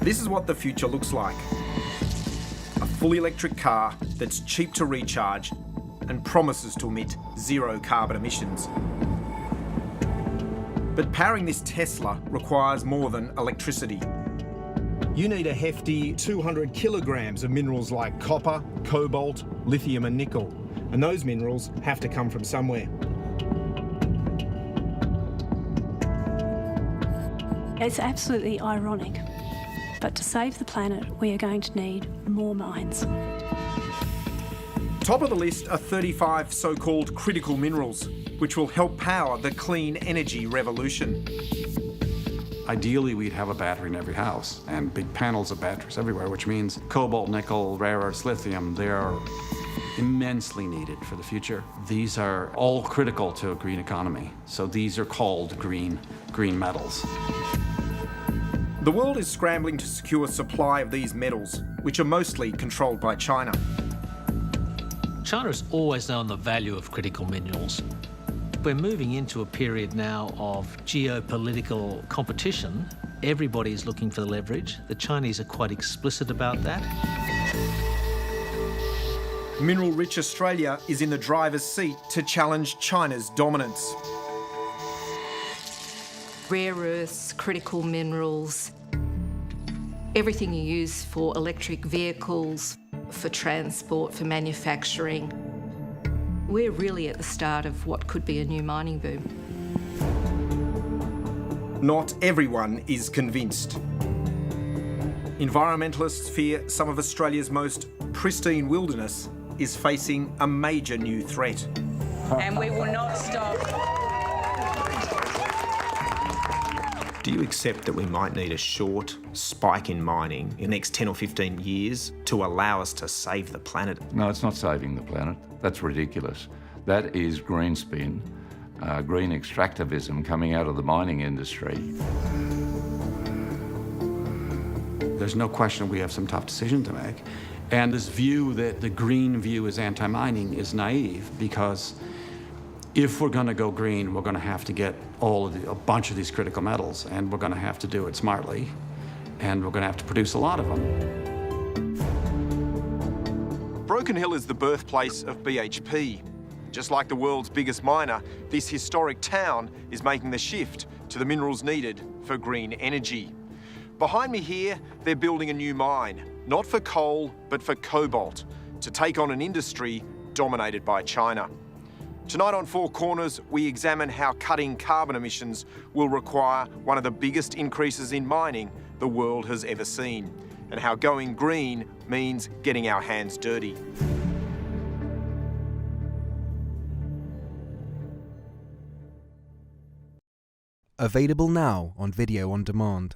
This is what the future looks like. A fully electric car that's cheap to recharge and promises to emit zero carbon emissions. But powering this Tesla requires more than electricity. You need a hefty 200 kilograms of minerals like copper, cobalt, lithium and nickel. And those minerals have to come from somewhere. It's absolutely ironic, but to save the planet, we are going to need more mines. Top of the list are 35 so-called critical minerals, which will help power the clean energy revolution. Ideally, we'd have a battery in every house and big panels of batteries everywhere, which means cobalt, nickel, rare earths, lithium, they're immensely needed for the future. These are all critical to a green economy. So these are called green metals. The world is scrambling to secure supply of these metals, which are mostly controlled by China. China has always known the value of critical minerals. We're moving into a period now of geopolitical competition. Everybody is looking for the leverage. The Chinese are quite explicit about that. Mineral-rich Australia is in the driver's seat to challenge China's dominance. Rare earths, critical minerals, everything you use for electric vehicles, for transport, for manufacturing. We're really at the start of what could be a new mining boom. Not everyone is convinced. Environmentalists fear some of Australia's most pristine wilderness is facing a major new threat. And we will not stop. Do you accept that we might need a short spike in mining in the next 10 or 15 years to allow us to save the planet? No, it's not saving the planet. That's ridiculous. That is green spin, green extractivism coming out of the mining industry. There's no question we have some tough decision to make. And this view that the green view is anti-mining is naive, because if we're going to go green, we're going to have to get a bunch of these critical metals, and we're going to have to do it smartly, and we're going to have to produce a lot of them. Broken Hill is the birthplace of BHP. Just like the world's biggest miner, this historic town is making the shift to the minerals needed for green energy. Behind me here, they're building a new mine, not for coal, but for cobalt, to take on an industry dominated by China. Tonight on Four Corners, we examine how cutting carbon emissions will require one of the biggest increases in mining the world has ever seen, and how going green means getting our hands dirty. Available now on video on demand.